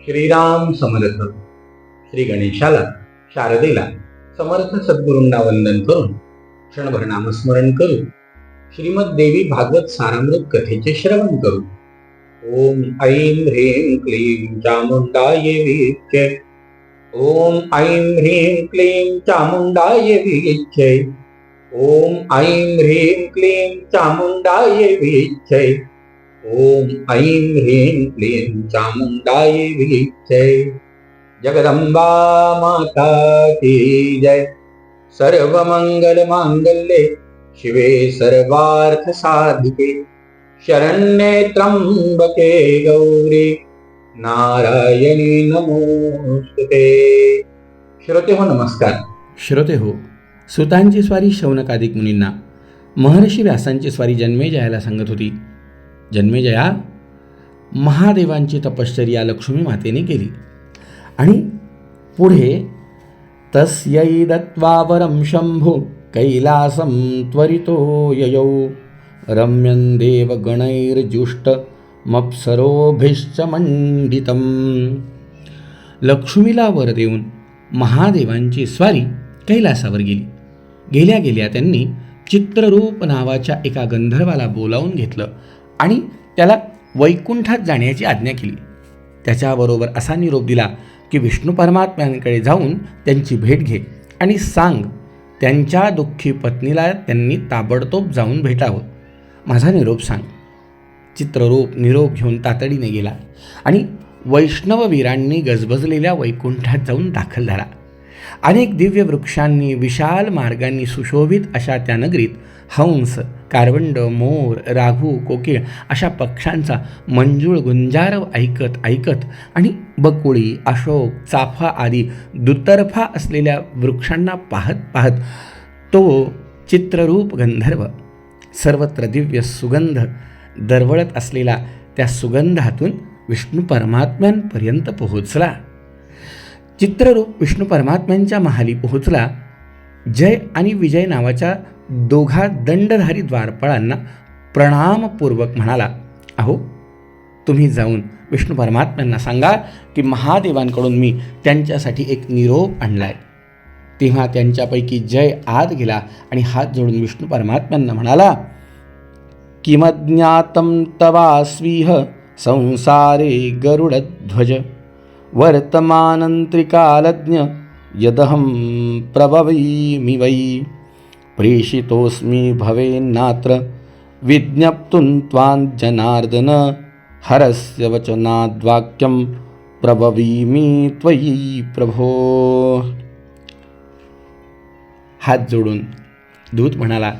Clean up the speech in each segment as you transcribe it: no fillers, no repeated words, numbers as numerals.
श्रीराम समर्थ. श्री गणेशाला, शारदेला, समर्थ सद्गुरूंना वंदन करून क्षणभर नामस्मरण करू. श्रीमद देवी भागवत सारामृत कथेचे श्रवण करू. ओम ऐं ह्रीं क्लीं चामुंडाय विच्चे. ओम ऐं ह्रीं क्लीं चामुंडाय विच्चे. ओम ऐं ह्रीं क्लीं चामुंडाय विच्चे. ओम ऐं ह्रीं क्लीं चामुंडाय विच्चे. जगदंबा माता की जय. सर्वमंगल मांगल्ये शिवे सर्वार्थ साधिके शरण्ये त्र्यंबके गौरी नारायणी नमोस्तुते. श्रोते हो नमस्कार. श्रोते हो, सुतांची स्वारी शौनकादिक मुनींना महर्षी व्यासांची स्वारी जन्मेजयाला सांगत होती. जन्मेजया, महादेवांची तपश्चर्या लक्ष्मी मातेने केली आणि पुढे तस्यै दत्त्वा वरं शंभो कैलासं त्वरितो ययौ रम्यं देवगणैर्जुष्ट मप्सरोभिश्च मंडितम. लक्ष्मीला वर देऊन महादेवांची स्वारी कैलासावर गेली. गेल्या गेल्या त्यांनी चित्ररूप नावाच्या एका गंधर्वाला बोलावून घेतलं आणि त्याला वैकुंठात जाण्याची आज्ञा केली. त्याच्याबरोबर असा निरोप दिला की विष्णू परमात्म्यांकडे जाऊन त्यांची भेट घे आणि सांग त्यांच्या दुःखी पत्नीला त्यांनी ताबडतोब जाऊन भेटावं. माझा निरोप सांग. चित्ररूप निरोप घेऊन तातडीने गेला आणि वैष्णववीरांनी गजबजलेल्या वैकुंठात जाऊन दाखल झाला. अनेक दिव्य वृक्षांनी, विशाल मार्गांनी सुशोभित अशा त्या नगरीत हंस, कारवंड, मोर, राघू, कोकिळ अशा पक्ष्यांचा मंजूळ गुंजारव ऐकत ऐकत आणि बकुळी, अशोक, चाफा आदी दुतर्फा असलेल्या वृक्षांना पाहत पाहत तो चित्ररूप गंधर्व सर्वत्र दिव्य सुगंध दरवळत असलेला त्या सुगंधातून विष्णू परमात्म्यांपर्यंत पोहोचला. चित्ररूप विष्णू परमात्म्यांच्या महाली पोहोचला. जय आणि विजय नावाच्या दोघा दंडधारी द्वारपाळांना प्रणामपूर्वक म्हणाला, अहो, तुम्ही जाऊन विष्णू परमात्म्यांना सांगा की महादेवांकडून मी त्यांच्यासाठी एक निरोप आणलाय. तेव्हा त्यांच्यापैकी जय आत गेला आणि हात जोडून विष्णू परमात्म्यांना म्हणाला, किमज्ञातं तवास्विह संसारे गरुडध्वज वर्तमानंत्रिकालज्ञ यदहं प्रभवैमि वै प्रेषितोऽस्मि भवेन्नात्र विज्ञप्तुं त्वां जनार्दन हरस्य वचनाद्वाक्यं प्रभवीमि त्वयि प्रभो. हात जोडून दूत म्हणाला,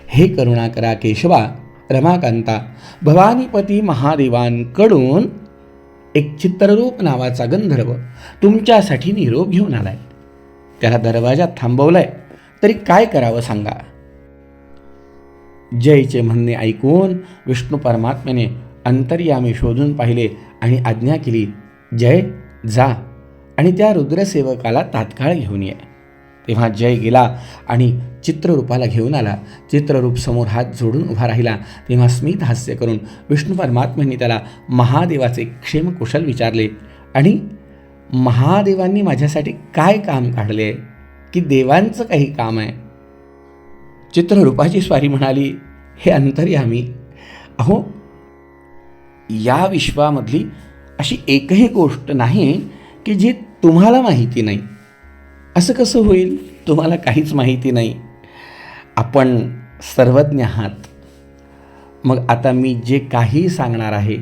हे करुणाकरा केशवा, रमाकांता, भवानीपती महादेवांकडून एक चित्ररूप नावाचा गंधर्व तुमच्यासाठी निरोप घेऊन आलाय. त्याला दरवाजात थांबवलंय, तरी काय करावं सांगा. जयचे म्हणणे ऐकून विष्णू परमात्म्याने अंतर्यामी शोधून पाहिले आणि आज्ञा केली, जय जा आणि त्या रुद्रसेवकाला तात्काळ घेऊन ये. तेव्हा जय गेला आणि चित्ररूपाला घेऊन आला. चित्ररूप समोर हात जोडून उभा राहिला. तेव्हा स्मित हास्य करून विष्णू परमात्म्यांनी त्याला महादेवाचे क्षेमकुशल विचारले आणि महादेवांनी माझ्यासाठी काय काम काढले की देवांचं काही काम आहे. चित्ररूपाची स्वारी म्हणाली, हे अंतर्यामी, अहो, या विश्वामधली अशी एकही गोष्ट नाही की जी तुम्हाला माहिती नाही. असं कसं होईल? तुम्हाला काहीच माहिती नाही. आपण सर्वज्ञ आहात. मग आता मी जे काही सांगणार आहे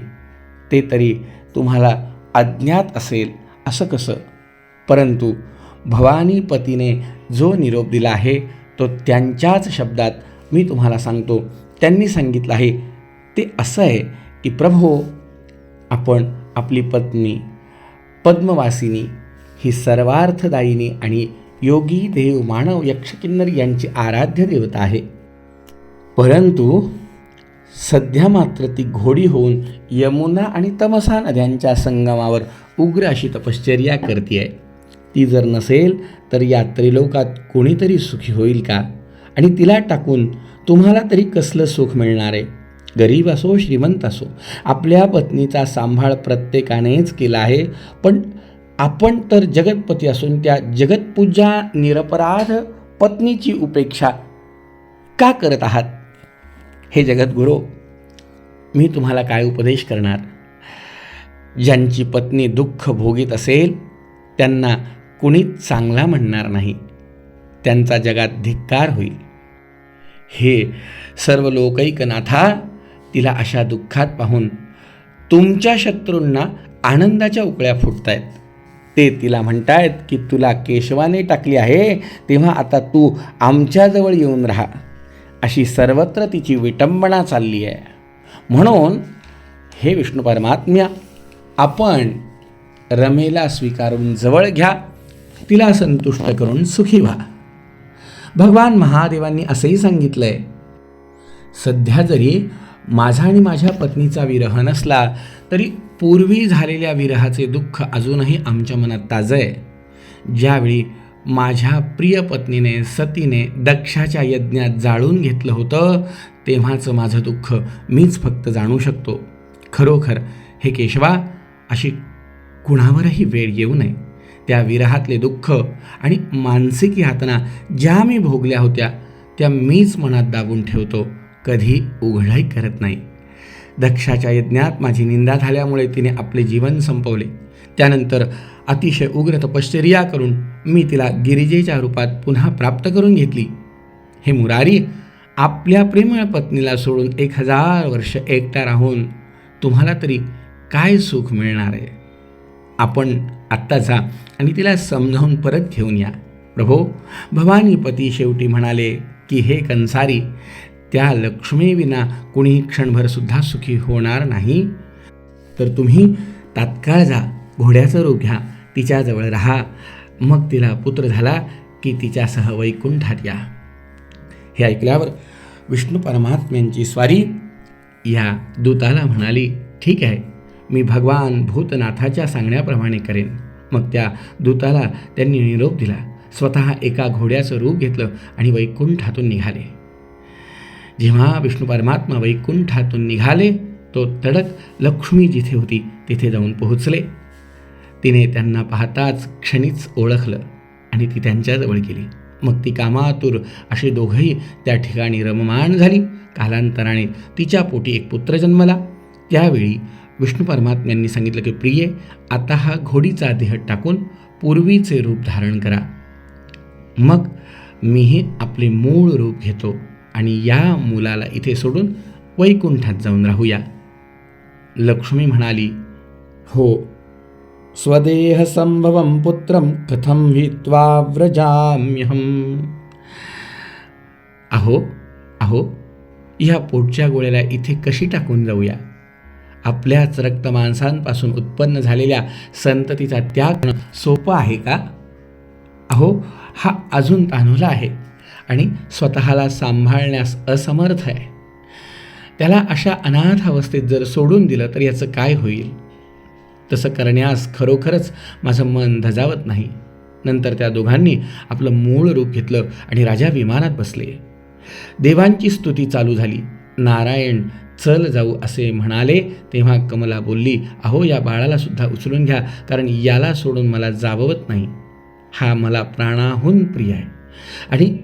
ते तरी तुम्हाला अज्ञात असेल असं कसं? परंतु भवानीपतीने जो निरोप दिला आहे तो त्यांच्याच शब्दात मी तुम्हाला सांगतो. त्यांनी सांगितलं आहे ते असं आहे की प्रभो, आपण आपली पत्नी पद्मवासिनी ही सर्वार्थदायिनी आणि योगी, देव, मानव, यक्ष, किन्नर यांची आराध्य देवता आहे. परंतु सध्या मात्र ती घोडी होऊन यमुना आणि तमसा नद्यांच्या संगमावर उग्र अशी तपश्चर्या करते आहे. ती जर नसेल तर या त्रिलोकात कोणीतरी सुखी होईल का? आणि तिला टाकून तुम्हाला तरी कसलं सुख मिळणार आहे? गरीब असो श्रीमंत असो, आपल्या पत्नीचा सांभाळ प्रत्येकानेच केला आहे. पण आपण तर जगतपती असून त्या जगतपूजा निरपराध पत्नीची उपेक्षा का करत आहात? हे जगद्गुरू, मी तुम्हाला काय उपदेश करणार? ज्यांची पत्नी दुःख भोगीत असेल त्यांना कुणीच चांगला म्हणणार नाही, त्यांचा जगात धिक्कार होईल. हे सर्व लोकैकनाथा, तिला अशा दुःखात पाहून तुमच्या शत्रूंना आनंदाच्या उकळ्या फुटतायत. ते तिला म्हणतायत की तुला केशवाने टाकली आहे, तेव्हा आता तू आमच्याजवळ येऊन राहा. अशी सर्वत्र तिची विटंबना चालली आहे. म्हणून हे विष्णू परमात्म्या, आपण रमेला स्वीकारून जवळ घ्या, तिला संतुष्ट करून सुखी व्हा. भगवान महादेवांनी असंही सांगितलंय, सध्या जरी माझा आणि माझ्या पत्नीचा विरह नसला तरी पूर्वी झालेल्या विरहाचे दुःख अजूनही आमच्या मनात ताजं आहे. ज्यावेळी माझ्या प्रिय पत्नीने सतीने दक्षाच्या यज्ञात जाळून घेतलं होतं तेव्हाचं माझं दुःख मीच फक्त जाणू शकतो. खरोखर हे केशवा, अशी कुणावरही वेळ येऊ नये. त्या विरहातले दुःख आणि मानसिक यातना ज्या मी भोगल्या होत्या त्या मीच मनात दाबून ठेवतो, कधी उघडही करत नाही. दक्षाच्या यज्ञात माझी निंदा झाल्यामुळे तिने आपले जीवन संपवले. त्यानंतर अतिशय उग्र तपश्चर्या करून मी तिला गिरिजेच्या रूपात पुन्हा प्राप्त करून घेतली. हे मुरारी, आपल्या प्रेमळ पत्नीला सोडून 1000 वर्ष एकटा राहून तुम्हाला तरी काय सुख मिळणार आहे? आपण आत्ता जा आणि तिला समजावून परत घेऊन या. प्रभो, भवानीपती शेवटी म्हणाले की हे कंसारी, त्या लक्ष्मीविना कुणी क्षणभरसुद्धा सुखी होणार नाही. तर तुम्ही तात्काळ जा, घोड्याचं रूप घ्या, तिच्याजवळ राहा, मग तिला पुत्र झाला की तिच्यासह वैकुंठात या. हे ऐकल्यावर विष्णू परमात्म्यांची स्वारी या दूताला म्हणाली, ठीक आहे, मी भगवान भूतनाथाच्या सांगण्याप्रमाणे करेन. मग त्या दूताला त्यांनी निरोप दिला, स्वतः एका घोड्याचं रूप घेतलं आणि वैकुंठातून निघाले. जेव्हा विष्णू परमात्मा वैकुंठातून निघाले तो तडक लक्ष्मी जिथे होती तिथे जाऊन पोहोचले. तिने त्यांना पाहताच क्षणीच ओळखलं आणि ती त्यांच्याजवळ गेली. मग ती कामातुर असे दोघंही त्या ठिकाणी रममाण झाली. कालांतराने तिच्या पोटी एक पुत्र जन्मला. त्यावेळी विष्णू परमात्म्यांनी सांगितलं की प्रिये, आता हा घोडीचा देह टाकून पूर्वीचे रूप धारण करा. मग मीही आपले मूळ रूप घेतो आणि या मुलाला इथे सोडून वैकुंठात जाऊन राहूया. लक्ष्मी म्हणाली, हो, स्वदेह संभवं पुत्रं कथं हित्वा व्रजाम्यहम्. अहो अहो, ह्या पोटच्या गोळ्याला इथे कशी टाकून जाऊया? आपल्याच रक्तमांसांपासून उत्पन्न झालेल्या संततीचा त्याग करणं सोपं आहे का? अहो, हा अजून तान्हुला आहे आणि स्वतःला सांभाळण्यास असमर्थ आहे. त्याला अशा अनाथ अवस्थेत जर सोडून दिलं तर याचं काय होईल? तसं करण्यास खरोखरच माझं मन धजावत नाही. नंतर त्या दोघांनी आपलं मूळ रूप घेतलं आणि राजा विमानात बसले. देवांची स्तुती चालू झाली. नारायण चल जाऊ असे म्हणाले तेव्हा कमला बोलली, अहो, या बाळाला सुद्धा उचलून घ्या, कारण याला सोडून मला जाववत नाही. हा मला प्राणाहून प्रिय आहे आणि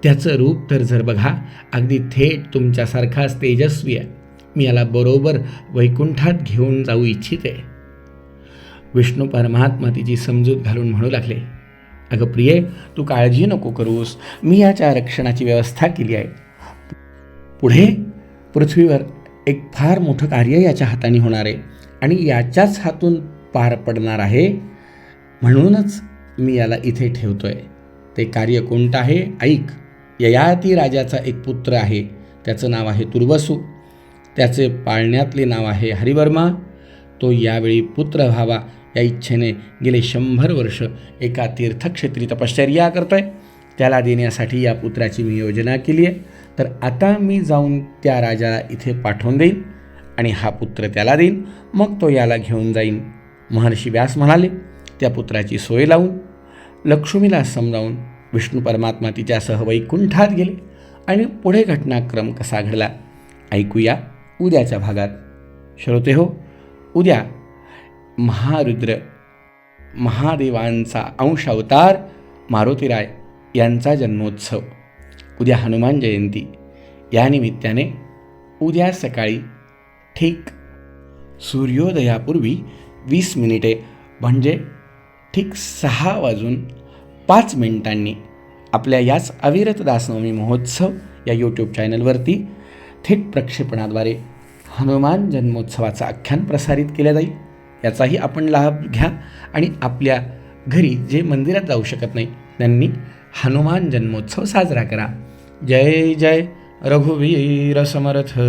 त्याचं रूप तर जर बघा, अगदी थेट तुमच्यासारखाच तेजस्वी आहे. मी याला बरोबर वैकुंठात घेऊन जाऊ इच्छिते. विष्णू परमात्मा तिची समजूत घालून म्हणू लागले, अगं प्रिये, तू काळजी नको करूस, मी याच्या रक्षणाची व्यवस्था केली आहे. पुढे पृथ्वीवर एक फार मोठं कार्य याच्या हाताने होणार आहे आणि याच्याच हातून पार पडणार आहे. म्हणूनच मी याला इथे ठेवतोय. ते कार्य कोणतं आहे ऐक. ययाती राजाचा एक पुत्र आहे, त्याचं नाव आहे तुर्वसू. त्याचे पाळण्यातले नाव आहे हरिवर्मा. तो यावेळी पुत्र व्हावा या इच्छेने गेले 100 वर्ष एका तीर्थक्षेत्री तपश्चर्या करतोय. त्याला देण्यासाठी या पुत्राची मी योजना केली आहे. तर आता मी जाऊन त्या राजाला इथे पाठवून देईन आणि हा पुत्र त्याला देईन, मग तो याला घेऊन जाईन. महर्षी व्यास म्हणाले, त्या पुत्राची सोय लावून लक्ष्मीला समजावून विष्णू परमात्मा तिच्यासह वैकुंठात गेले. आणि पुढे घटनाक्रम कसा घडला ऐकूया उद्याच्या भागात. श्रोते हो, उद्या महारुद्र महादेवांचा अंश अवतार मारुतीराय यांचा जन्मोत्सव. उद्या हनुमान जयंती. या निमित्ताने उद्या सकाळी ठीक सूर्योदयापूर्वी 20 मिनिटे म्हणजे ठीक 6:05 आपल्या याच अविरत दासनवमी महोत्सव या यूट्यूब चॅनलवरती थेट प्रक्षेपणाद्वारे हनुमान जन्मोत्सवाचं आख्यान प्रसारित केलं जाईल. याचाही आपण लाभ घ्या आणि आपल्या घरी जे मंदिरात जाऊ शकत नाही त्यांनी हनुमान जन्मोत्सव साजरा करा. जय जय रघुवीर समर्थ.